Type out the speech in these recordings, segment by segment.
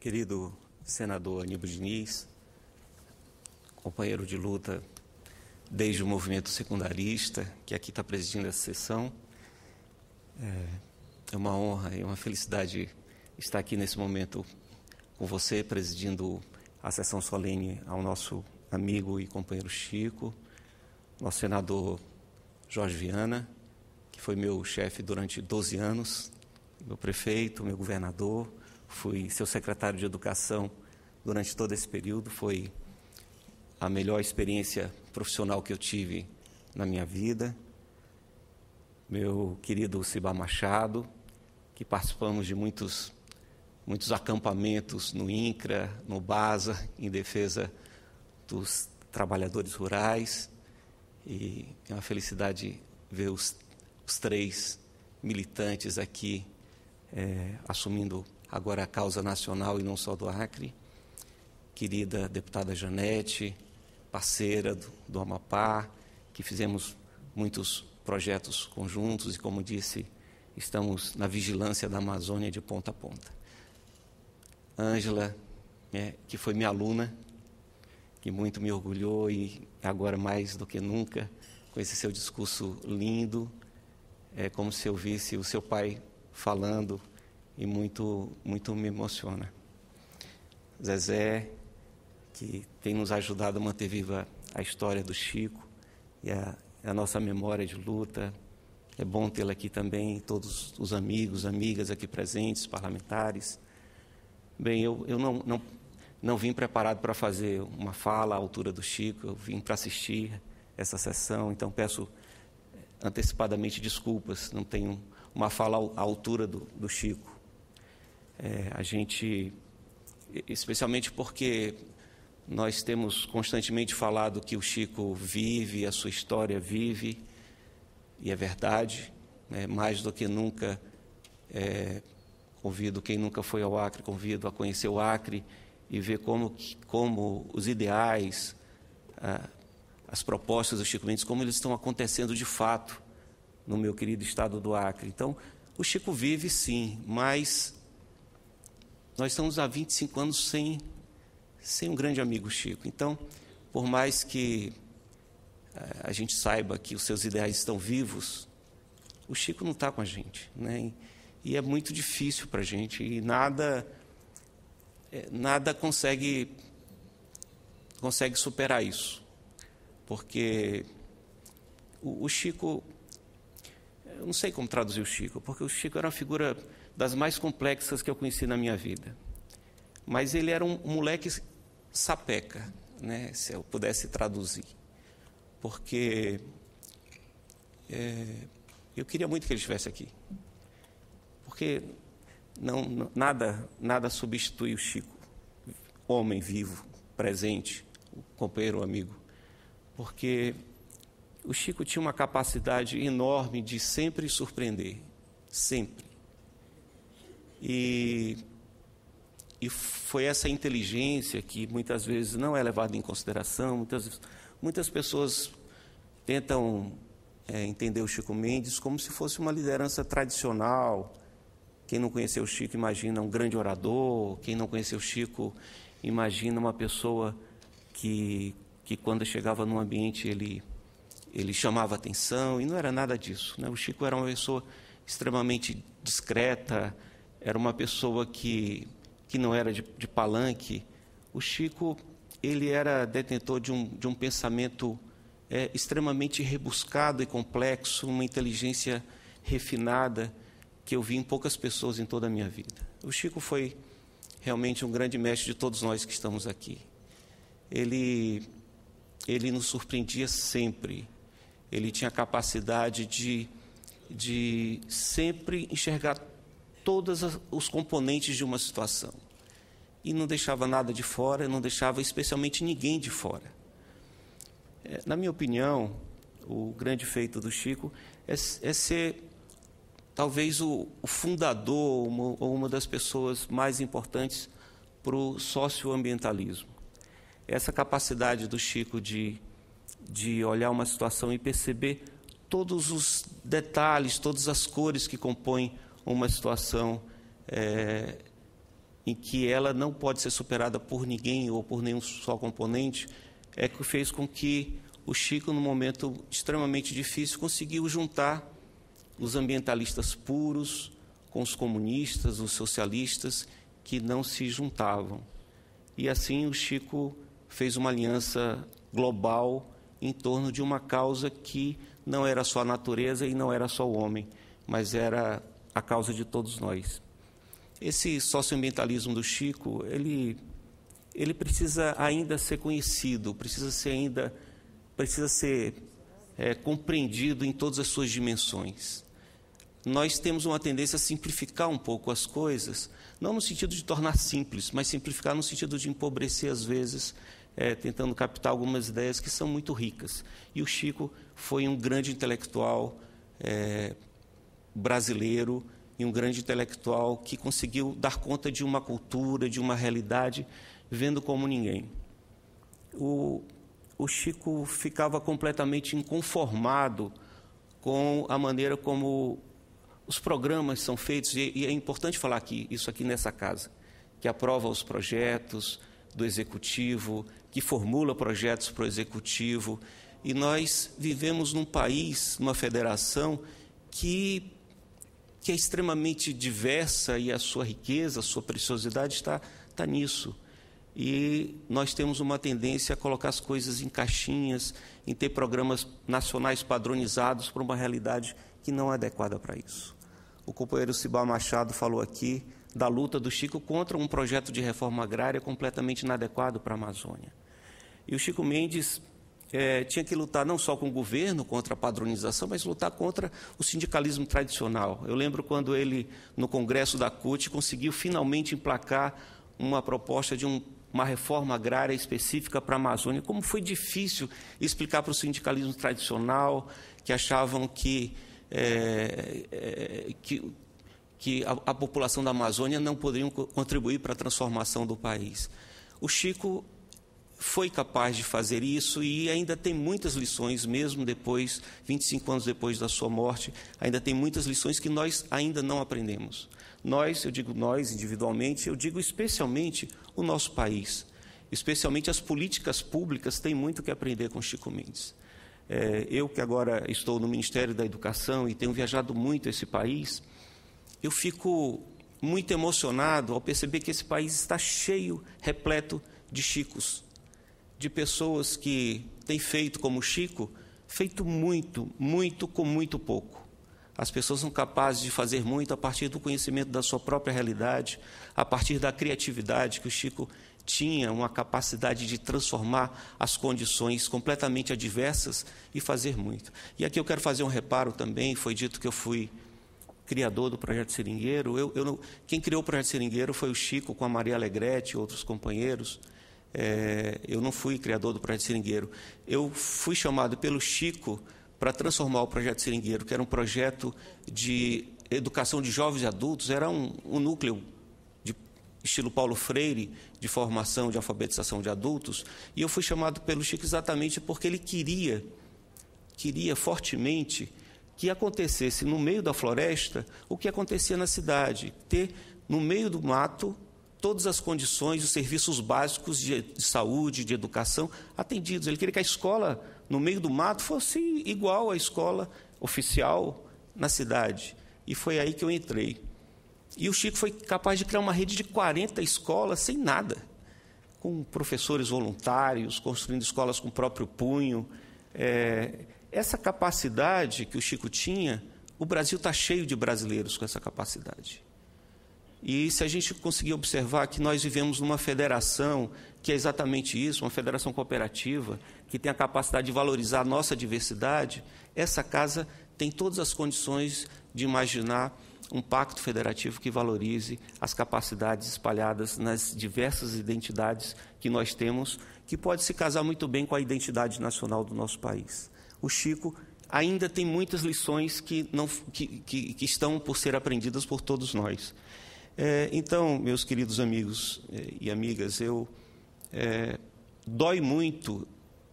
Querido senador Aníbal Diniz, companheiro de luta desde o movimento secundarista, que aqui está presidindo essa sessão, é uma honra e uma felicidade estar aqui nesse momento com você, presidindo a sessão solene ao nosso amigo e companheiro Chico, nosso senador Jorge Viana, que foi meu chefe durante 12 anos, meu prefeito, meu governador, fui seu secretário de Educação durante todo esse período, foi a melhor experiência profissional que eu tive na minha vida. Meu querido Ciba Machado, que participamos de muitos acampamentos no INCRA, no BASA, em defesa dos trabalhadores rurais, e é uma felicidade ver os três militantes aqui assumindo agora a causa nacional e não só do Acre. Querida deputada Janete, parceira do Amapá, que fizemos muitos projetos conjuntos e, como disse, estamos na vigilância da Amazônia de ponta a ponta. Ângela, que foi minha aluna, que muito me orgulhou e agora mais do que nunca, com esse seu discurso lindo, é como se eu visse o seu pai falando e muito me emociona. Zezé, que tem nos ajudado a manter viva a história do Chico e a nossa memória de luta. É bom tê-la aqui também, todos os amigos, amigas aqui presentes, parlamentares. Bem, eu não vim preparado para fazer uma fala à altura do Chico, eu vim para assistir essa sessão, então peço antecipadamente desculpas, não tenho uma fala à altura do Chico. A gente, especialmente porque nós temos constantemente falado que o Chico vive, a sua história vive, e é verdade, mais do que nunca, convido quem nunca foi ao Acre, convido a conhecer o Acre e ver como os ideais, as propostas do Chico Mendes, como eles estão acontecendo de fato no meu querido estado do Acre. Então, o Chico vive sim, mas nós estamos há 25 anos sem um grande amigo Chico. Então, por mais que a gente saiba que os seus ideais estão vivos, o Chico não está com a gente, né? E é muito difícil para a gente, e nada consegue superar isso, porque o Chico, eu não sei como traduzir o Chico, porque o Chico era uma figura das mais complexas que eu conheci na minha vida, mas ele era um moleque sapeca, né, se eu pudesse traduzir, porque eu queria muito que ele estivesse aqui, porque nada substitui o Chico, homem vivo, presente, companheiro, amigo, porque o Chico tinha uma capacidade enorme de sempre surpreender, sempre. E foi essa inteligência que muitas vezes não é levada em consideração. Muitas pessoas tentam entender o Chico Mendes como se fosse uma liderança tradicional. Quem não conheceu o Chico imagina um grande orador, quem não conheceu o Chico imagina uma pessoa que quando chegava num ambiente ele chamava atenção, e não era nada disso, né? O Chico era uma pessoa extremamente discreta, era uma pessoa que não era de palanque. O Chico, ele era detentor de um pensamento extremamente rebuscado e complexo, uma inteligência refinada que eu vi em poucas pessoas em toda a minha vida. O Chico foi realmente um grande mestre de todos nós que estamos aqui. Ele nos surpreendia sempre. Ele tinha a capacidade de sempre enxergar todos os componentes de uma situação. E não deixava nada de fora, não deixava especialmente ninguém de fora. Na minha opinião, o grande feito do Chico é ser talvez o fundador ou uma das pessoas mais importantes para o socioambientalismo. Essa capacidade do Chico de olhar uma situação e perceber todos os detalhes, todas as cores que compõem uma situação em que ela não pode ser superada por ninguém ou por nenhum só componente, é que fez com que o Chico, num momento extremamente difícil, conseguiu juntar os ambientalistas puros com os comunistas, os socialistas, que não se juntavam. E assim o Chico fez uma aliança global em torno de uma causa que não era só a natureza e não era só o homem, mas era a causa de todos nós. Esse socioambientalismo do Chico, ele precisa ainda ser conhecido, precisa ser compreendido em todas as suas dimensões. Nós temos uma tendência a simplificar um pouco as coisas, não no sentido de tornar simples, mas simplificar no sentido de empobrecer, às vezes, tentando captar algumas ideias que são muito ricas. E o Chico foi um grande intelectual brasileiro, e um grande intelectual que conseguiu dar conta de uma cultura, de uma realidade, vendo como ninguém. O Chico ficava completamente inconformado com a maneira como os programas são feitos, e é importante falar isso aqui nessa casa, que aprova os projetos do Executivo, que formula projetos para o Executivo, e nós vivemos num país, numa federação, que é extremamente diversa, e a sua riqueza, a sua preciosidade está nisso. E nós temos uma tendência a colocar as coisas em caixinhas, em ter programas nacionais padronizados para uma realidade que não é adequada para isso. O companheiro Cibá Machado falou aqui da luta do Chico contra um projeto de reforma agrária completamente inadequado para a Amazônia. E o Chico Mendes tinha que lutar não só com o governo contra a padronização, mas lutar contra o sindicalismo tradicional. Eu lembro quando ele, no Congresso da CUT, conseguiu finalmente emplacar uma proposta de uma reforma agrária específica para a Amazônia. Como foi difícil explicar para o sindicalismo tradicional, que achavam que a população da Amazônia não poderia contribuir para a transformação do país. O Chico foi capaz de fazer isso e ainda tem muitas lições, mesmo depois, 25 anos depois da sua morte, ainda tem muitas lições que nós ainda não aprendemos. Nós, eu digo nós individualmente, eu digo especialmente o nosso país, especialmente as políticas públicas têm muito que aprender com Chico Mendes. Eu que agora estou no Ministério da Educação e tenho viajado muito esse país, eu fico muito emocionado ao perceber que esse país está cheio, repleto de Chicos, de pessoas que têm feito como Chico, feito muito, muito com muito pouco. As pessoas são capazes de fazer muito a partir do conhecimento da sua própria realidade, a partir da criatividade que o Chico tinha, uma capacidade de transformar as condições completamente adversas e fazer muito. E aqui eu quero fazer um reparo também, foi dito que eu fui criador do Projeto Seringueiro. Quem criou o Projeto Seringueiro foi o Chico com a Maria Alegrete e outros companheiros. Eu não fui criador do Projeto Seringueiro. Eu fui chamado pelo Chico para transformar o Projeto Seringueiro, que era um projeto de educação de jovens e adultos, era um núcleo de estilo Paulo Freire, de formação, de alfabetização de adultos, e eu fui chamado pelo Chico exatamente porque ele queria fortemente que acontecesse no meio da floresta o que acontecia na cidade, ter no meio do mato todas as condições, os serviços básicos de saúde, de educação atendidos. Ele queria que a escola no meio do mato fosse igual à escola oficial na cidade. E foi aí que eu entrei. E o Chico foi capaz de criar uma rede de 40 escolas sem nada, com professores voluntários, construindo escolas com o próprio punho. Essa capacidade que o Chico tinha, o Brasil está cheio de brasileiros com essa capacidade. E se a gente conseguir observar que nós vivemos numa federação, que é exatamente isso, uma federação cooperativa, que tem a capacidade de valorizar a nossa diversidade, essa casa tem todas as condições de imaginar um pacto federativo que valorize as capacidades espalhadas nas diversas identidades que nós temos, que pode se casar muito bem com a identidade nacional do nosso país. O Chico ainda tem muitas lições que estão por ser aprendidas por todos nós. Então, meus queridos amigos e amigas, dói muito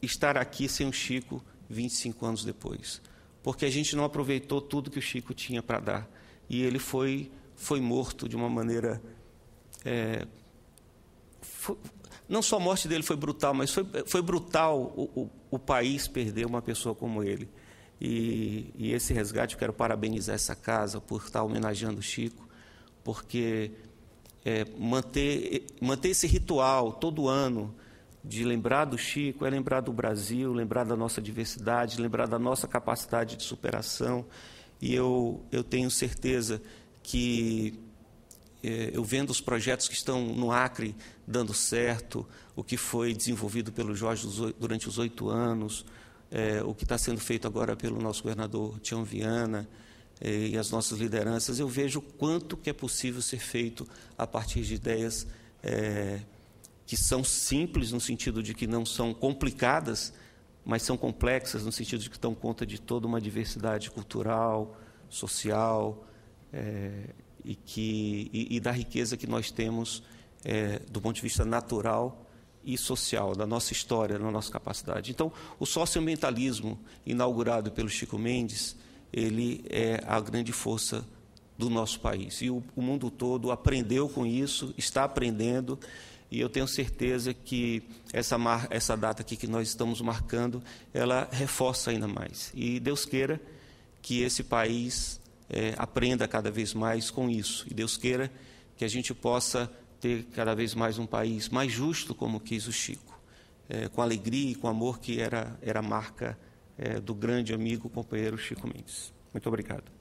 estar aqui sem o Chico 25 anos depois, porque a gente não aproveitou tudo que o Chico tinha para dar, e ele foi morto de uma maneira Não só a morte dele foi brutal, mas foi brutal o país perder uma pessoa como ele. E esse resgate, eu quero parabenizar essa casa por estar homenageando o Chico, porque manter esse ritual todo ano de lembrar do Chico é lembrar do Brasil, lembrar da nossa diversidade, lembrar da nossa capacidade de superação. E eu tenho certeza que, eu vendo os projetos que estão no Acre dando certo, o que foi desenvolvido pelo Jorge durante os 8 anos, o que está sendo feito agora pelo nosso governador Tião Viana e as nossas lideranças, eu vejo o quanto que é possível ser feito a partir de ideias que são simples, no sentido de que não são complicadas, mas são complexas, no sentido de que dão conta de toda uma diversidade cultural, social, e da riqueza que nós temos do ponto de vista natural e social, da nossa história, da nossa capacidade. Então, o socioambientalismo inaugurado pelo Chico Mendes, ele é a grande força do nosso país. E o mundo todo aprendeu com isso, está aprendendo, e eu tenho certeza que essa data aqui que nós estamos marcando, ela reforça ainda mais. E Deus queira que esse país aprenda cada vez mais com isso. E Deus queira que a gente possa ter cada vez mais um país mais justo, como quis o Chico, com alegria e com amor que era a marca do grande amigo, companheiro Chico Mendes. Muito obrigado.